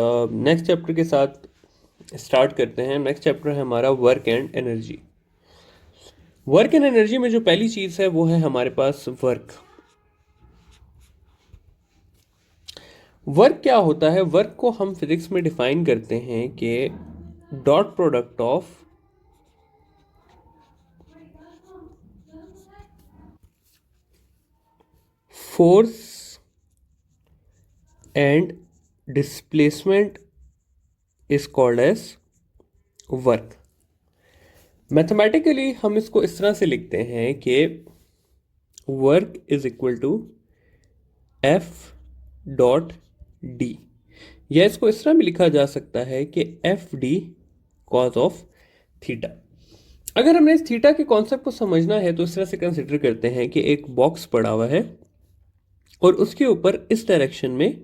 Next chapter के साथ start करते हैं। नेक्स्ट चैप्टर है हमारा work and energy. Work and energy में जो पहली चीज है वो है हमारे पास वर्क। वर्क क्या होता है? वर्क को हम फिजिक्स में डिफाइन करते हैं कि dot product of force and displacement is called as work. Mathematically हम इसको इस तरह से लिखते हैं कि work is equal to F dot D, या इसको इस तरह भी लिखा जा सकता है कि F D cos of theta. अगर हमने इस थीटा के कॉन्सेप्ट को समझना है तो इस तरह से कंसिडर करते हैं कि एक बॉक्स पड़ा हुआ है और उसके ऊपर इस डायरेक्शन में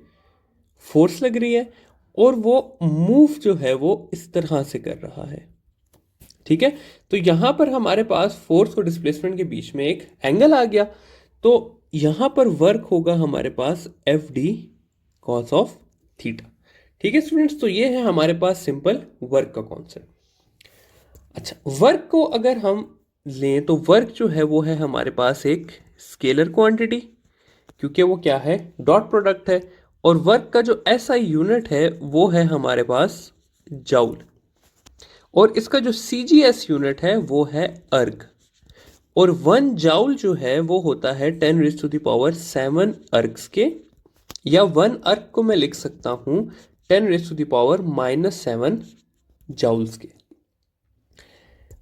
फोर्स लग रही है और वो मूव जो है वो इस तरह से कर रहा है। ठीक है, तो यहां पर हमारे पास फोर्स और डिस्प्लेसमेंट के बीच में एक एंगल आ गया, तो यहां पर वर्क होगा हमारे पास F D cos of theta. ठीक है स्टूडेंट्स, तो ये है हमारे पास सिंपल वर्क का कॉन्सेप्ट। अच्छा, वर्क को अगर हम लें तो वर्क जो है वो है हमारे पास एक स्केलर क्वांटिटी, क्योंकि वो क्या है? डॉट प्रोडक्ट है। और वर्क का जो एसआई यूनिट है वो है हमारे पास जाउल, और इसका जो सीजीएस यूनिट है वो है अर्ग। और 1 जाउल जो है वो होता है 10⁻⁷ अर्ग्स के, या 1 अर्ग को मैं लिख सकता हूं 10⁻⁻7 जाउल्स के।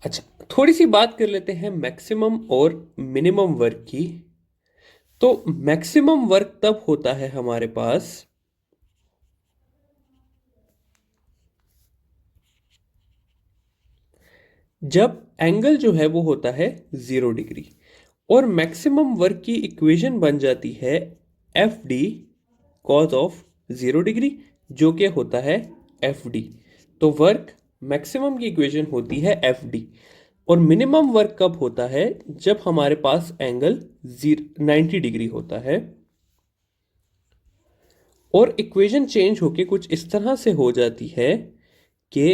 अच्छा, थोड़ी सी बात कर लेते हैं मैक्सिमम और मिनिमम वर्क की। तो मैक्सिमम वर्क तब होता है हमारे पास जब एंगल जो है वो होता है 0 डिग्री, और मैक्सिमम वर्क की इक्वेशन बन जाती है F D cos of 0 degree, जो कि होता है एफ डी। तो वर्क मैक्सिमम की इक्वेशन होती है एफ डी। और मिनिमम वर्क कब होता है? जब हमारे पास एंगल 90 डिग्री होता है, और इक्वेशन चेंज होके कुछ इस तरह से हो जाती है कि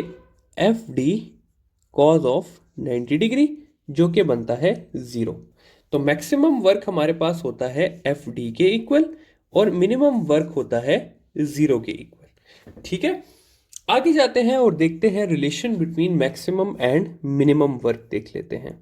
F D cos of 90 degree, जो कि बनता है 0। तो मैक्सिमम वर्क हमारे पास होता है एफ डी के इक्वल, और मिनिमम वर्क होता है 0 के इक्वल। ठीक है, आगे जाते हैं और देखते हैं relation between maximum and minimum work देख लेते हैं।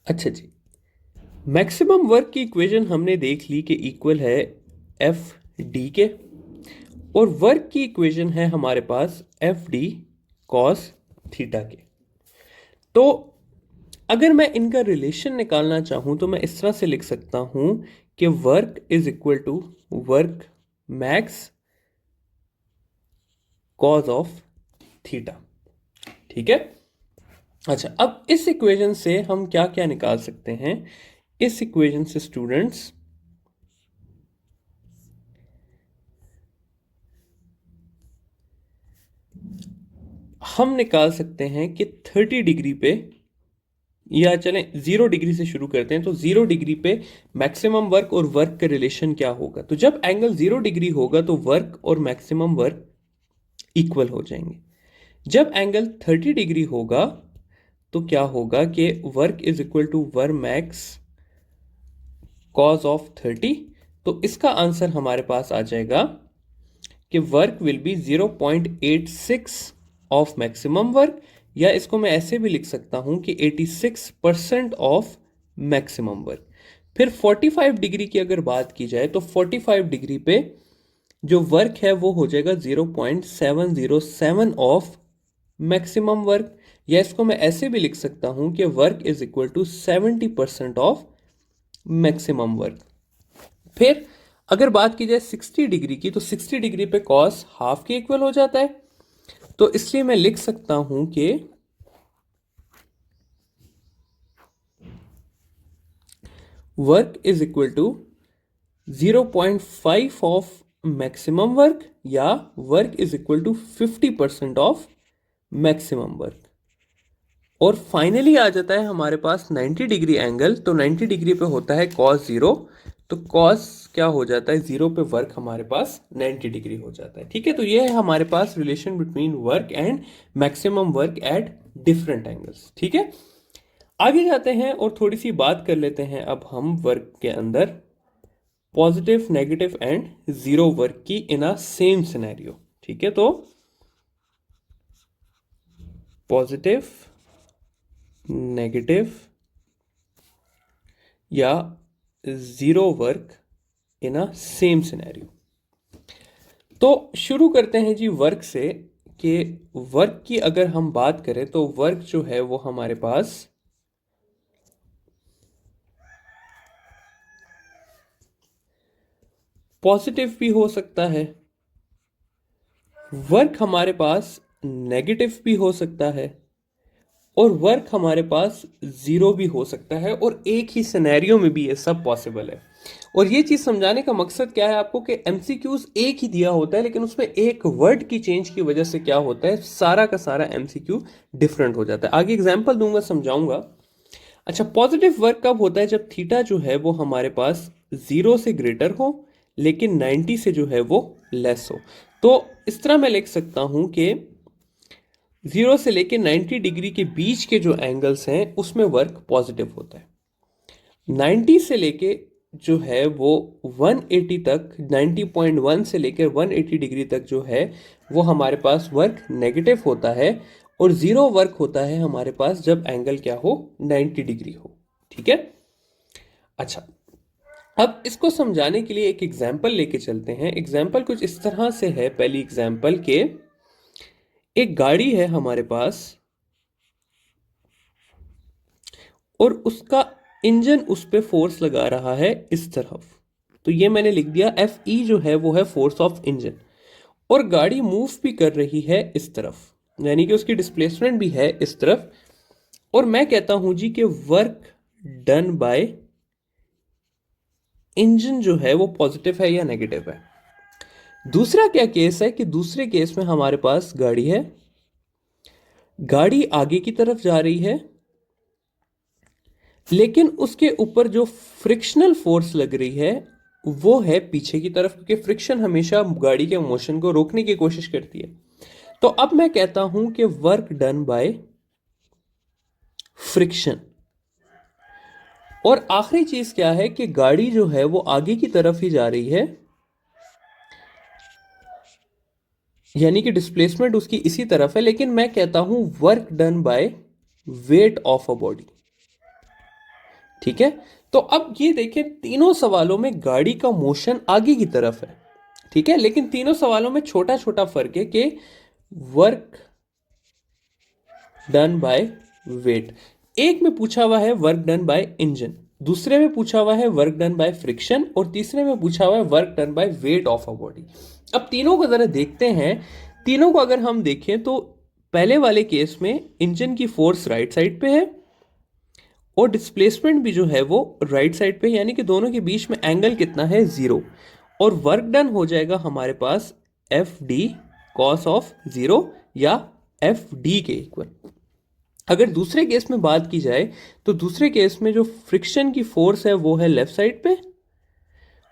अच्छा जी, मैक्सिमम वर्क की इक्वेशन हमने देख ली कि इक्वल है एफ डी के, और वर्क की इक्वेशन है हमारे पास एफ डी कॉस थीटा के। तो अगर मैं इनका रिलेशन निकालना चाहूं तो मैं इस तरह से लिख सकता हूं कि work is equal to work max cos of theta. ठीक है, अच्छा, अब इस इक्वेशन से हम क्या क्या निकाल सकते हैं? इस इक्वेशन से स्टूडेंट्स हम निकाल सकते हैं कि 30 डिग्री पे, या चलें 0 डिग्री से शुरू करते हैं। तो 0 डिग्री पे मैक्सिमम वर्क और वर्क का रिलेशन क्या होगा? तो जब एंगल 0 डिग्री होगा तो वर्क और मैक्सिमम वर्क इक्वल हो जाएंगे। जब एंगल 30 डिग्री होगा तो क्या होगा कि work is equal to work max cos of 30। तो इसका आंसर हमारे पास आ जाएगा कि work will be 0.86 of maximum work, या इसको मैं ऐसे भी लिख सकता हूं कि 86% ऑफ मैक्सिमम वर्क। फिर 45 डिग्री की अगर बात की जाए तो 45 डिग्री पे जो वर्क है वो हो जाएगा 0.707 ऑफ मैक्सिमम वर्क, या इसको मैं ऐसे भी लिख सकता हूं कि work is equal to 70% of maximum work. फिर अगर बात की जाए 60 डिग्री की, तो 60 डिग्री पे कॉस हाफ के इक्वल हो जाता है। तो इसलिए मैं लिख सकता हूं कि work is equal to 0.5 of maximum work, या work is equal to 50% of maximum work. और फाइनली आ जाता है हमारे पास 90 डिग्री एंगल, तो 90 डिग्री पे होता है cos 0, तो cos क्या हो जाता है 0 पे वर्क हमारे पास 90 डिग्री हो जाता है। ठीक है, तो ये है हमारे पास relation between work and maximum work at different angles. ठीक है, आगे जाते हैं और थोड़ी सी बात कर लेते हैं अब हम वर्क के अंदर positive, negative and zero work की इन अ सेम सिनेरियो। ठीक है, तो पॉजिटिव, नेगेटिव या zero work in a same scenario. तो शुरू करते हैं जी वर्क से, कि वर्क की अगर हम बात करें तो वर्क जो है वो हमारे पास पॉजिटिव भी हो सकता है, वर्क हमारे पास नेगेटिव भी हो सकता है, और वर्क हमारे पास जीरो भी हो सकता है, और एक ही सिनेरियो में भी ये सब पॉसिबल है। और ये चीज समझाने का मकसद क्या है आपको, कि एमसीक्यूज एक ही दिया होता है, लेकिन उसमें एक वर्ड की चेंज की वजह से क्या होता है, सारा का सारा एमसीक्यू डिफरेंट हो जाता है। आगे एग्जांपल दूंगा, समझाऊंगा। अच्छा, पॉजिटिव वर्क कब होता है, जब थीटा जो है वो हमारे पास 0 से ग्रेटर हो लेकिन 90 से जो है वो लेस हो। तो इस तरह मैं लिख सकता हूं कि 0 से लेके 90 डिग्री के बीच के जो एंगल्स हैं उसमें वर्क पॉजिटिव होता है। 90 से लेके जो है वो 180 तक, 90.1 से लेकर 180 डिग्री तक जो है वो हमारे पास वर्क नेगेटिव होता है, और जीरो वर्क होता है हमारे पास जब एंगल क्या हो, 90 डिग्री हो। ठीक है, अच्छा, अब इसको समझाने के लिए एक एग्जाम्पल लेके चलते हैं। एग्जाम्पल कुछ इस तरह से है। पहली एग्जाम्पल के, एक गाड़ी है हमारे पास और उसका इंजन उस पे फोर्स लगा रहा है इस तरफ, तो ये मैंने लिख दिया एफ ई जो है वो है फोर्स ऑफ इंजन, और गाड़ी मूव भी कर रही है इस तरफ, यानी कि उसकी डिस्प्लेसमेंट भी है इस तरफ। और मैं कहता हूं जी कि वर्क डन बाय इंजन जो है वो पॉजिटिव है या नेगेटिव है। दूसरा क्या केस है, कि दूसरे केस में हमारे पास गाड़ी है, गाड़ी आगे की तरफ जा रही है, लेकिन उसके ऊपर जो फ्रिक्शनल फोर्स लग रही है वो है पीछे की तरफ, क्योंकि फ्रिक्शन हमेशा गाड़ी के मोशन को रोकने की कोशिश करती है। तो अब मैं कहता हूं कि वर्क डन बाय फ्रिक्शन। और आखिरी चीज क्या है, कि गाड़ी जो है वो आगे की तरफ ही जा रही है, यानी कि डिस्प्लेसमेंट उसकी इसी तरफ है, लेकिन मैं कहता हूं work done by weight of a body. ठीक है, तो अब ये देखिए, तीनों सवालों में गाड़ी का मोशन आगे की तरफ है। ठीक है, लेकिन तीनों सवालों में छोटा छोटा फर्क है, कि वर्क डन बाय वेट, एक में पूछा हुआ है वर्क डन बाय इंजन, दूसरे में पूछा हुआ है वर्क डन बाय फ्रिक्शन, और तीसरे में पूछा हुआ है work done by weight of a body. अब तीनों को जरा देखते हैं। तीनों को अगर हम देखें तो पहले वाले केस में इंजन की फोर्स राइट साइड पे है, और डिस्प्लेसमेंट भी जो है वो राइट साइड पे, यानी कि दोनों के बीच में एंगल कितना है, 0। और वर्क डन हो जाएगा हमारे पास एफ डी कॉस ऑफ 0, या एफ डी के इक्वल। अगर दूसरे केस में बात की जाए तो दूसरे केस में जो फ्रिक्शन की फोर्स है वो है लेफ्ट साइड पे,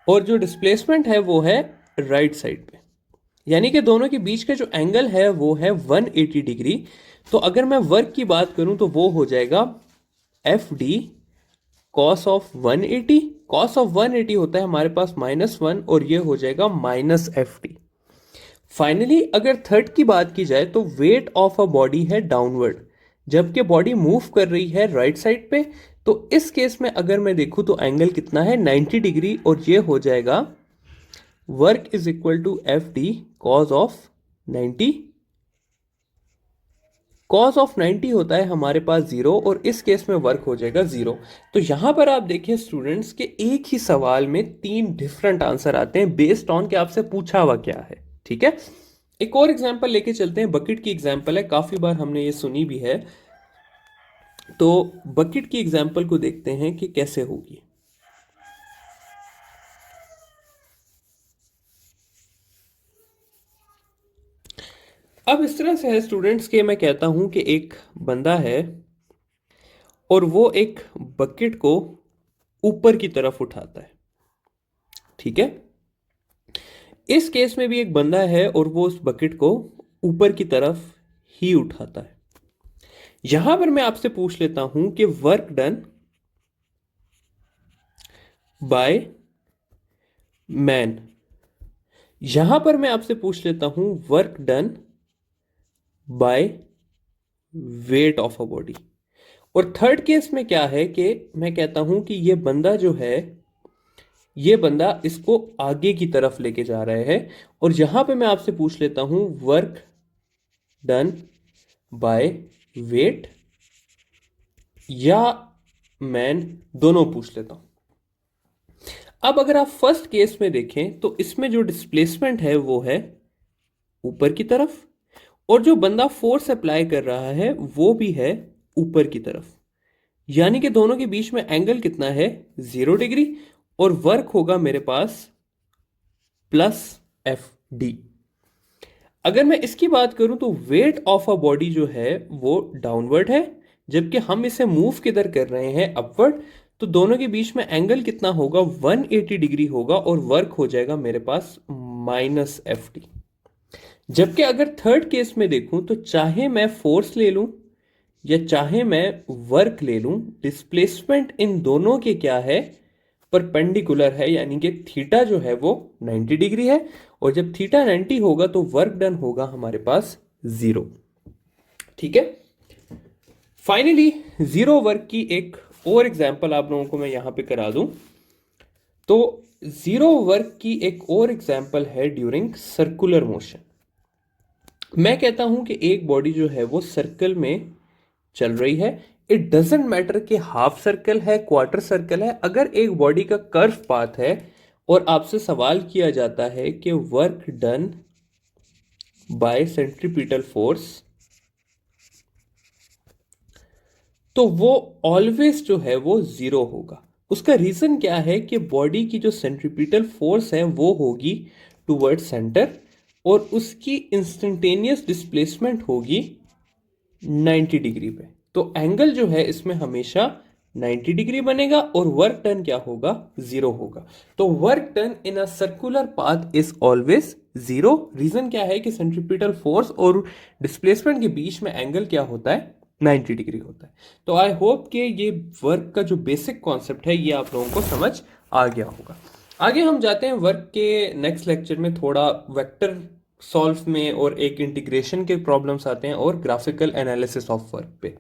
और जो डिस्प्लेसमेंट है वो है राइट साइड पे, यानी कि दोनों के बीच का जो एंगल है वो है 180 डिग्री। तो अगर मैं वर्क की बात करूं तो वो हो जाएगा F D cos of 180, cos of 180 होता है हमारे पास -1, और ये हो जाएगा माइनस एफ डी। फाइनली अगर थर्ड की बात की जाए तो वेट ऑफ अ बॉडी है डाउनवर्ड, जबकि बॉडी मूव कर रही है राइट साइड पे। तो इस केस में अगर मैं देखूं तो एंगल कितना है, 90 डिग्री, और ये हो जाएगा work is equal to F D cos of 90। Cos of 90 होता है हमारे पास 0, और इस केस में वर्क हो जाएगा 0। तो यहां पर आप देखिए स्टूडेंट्स के एक ही सवाल में 3 डिफरेंट आंसर आते हैं बेस्ड ऑन कि आपसे पूछा हुआ क्या है। ठीक है, एक और एग्जांपल लेके चलते हैं। बकेट की एग्जांपल है, काफी बार हमने ये सुनी भी है, तो बकेट की एग्जांपल को देखते हैं कि कैसे होगी। अब इस तरह से है स्टूडेंट्स के, मैं कहता हूं कि एक बंदा है और वो एक बकेट को ऊपर की तरफ उठाता है, ठीक है। इस केस में भी एक बंदा है और वो उस बकेट को ऊपर की तरफ ही उठाता है। यहां पर मैं आपसे पूछ लेता हूं कि वर्क डन बाय मैन, यहां पर मैं आपसे पूछ लेता हूं work done by weight of a body. और थर्ड केस में क्या है कि मैं कहता हूं कि ये बंदा जो है, ये बंदा इसको आगे की तरफ लेके जा रहा है, और यहां पे मैं आपसे पूछ लेता हूं वर्क डन बाय वेट या मैन, दोनों पूछ लेता हूं। अब अगर आप फर्स्ट केस में देखें तो इसमें जो डिस्प्लेसमेंट है वो है ऊपर की तरफ, और जो बंदा फोर्स अप्लाई कर रहा है वो भी है ऊपर की तरफ, यानी कि दोनों के बीच में एंगल कितना है, 0 डिग्री, और वर्क होगा मेरे पास प्लस एफ डी। अगर मैं इसकी बात करूं तो वेट ऑफ अ बॉडी जो है वो डाउनवर्ड है, जबकि हम इसे मूव किधर कर रहे हैं, अपवर्ड। तो दोनों के बीच में एंगल कितना होगा, 180 डिग्री होगा, और वर्क हो जाएगा मेरे पास माइनस एफ डी। जबकि अगर थर्ड केस में देखूं तो चाहे मैं फोर्स ले लूं या चाहे मैं वर्क ले लूं, डिस्प्लेसमेंट इन दोनों के क्या है, परपेंडिकुलर है, यानी कि थीटा जो है वो 90 डिग्री है, और जब थीटा 90 होगा तो वर्क डन होगा हमारे पास 0, ठीक है। फाइनली जीरो वर्क की एक और एग्जांपल आप लोगों को मैं यहां पे करा दूं, तो जीरो वर्क की एक और एग्जांपल है ड्यूरिंग सर्कुलर मोशन। मैं कहता हूं कि एक बॉडी जो है वो सर्कल में चल रही है, इट डजेंट मैटर कि हाफ सर्कल है, क्वार्टर सर्कल है, अगर एक बॉडी का कर्व पाथ है और आपसे सवाल किया जाता है कि work done by centripetal force, तो वो ऑलवेज जो है वो 0 होगा। उसका रीजन क्या है कि बॉडी की जो सेंट्रीपिटल फोर्स है वो होगी टुवर्ड सेंटर, और उसकी इंस्टेंटेनियस डिस्प्लेसमेंट होगी 90 डिग्री पे। तो एंगल जो है इसमें हमेशा 90 डिग्री बनेगा, और वर्क डन क्या होगा, 0 होगा। तो work done in a circular path is always 0। Reason क्या है कि सेंट्रीपिटल फोर्स और डिस्प्लेसमेंट के बीच में एंगल क्या होता है, 90 डिग्री होता है। तो आई होप कि ये वर्क का जो बेसिक कॉन्सेप्ट है ये आप लोगों को समझ आ गया होगा। आगे हम जाते हैं वर्क के नेक्स्ट लेक्चर में, थोड़ा वेक्टर सॉल्व में और एक इंटीग्रेशन के प्रॉब्लम्स आते हैं और ग्राफिकल एनालिसिस ऑफ वर्क पे।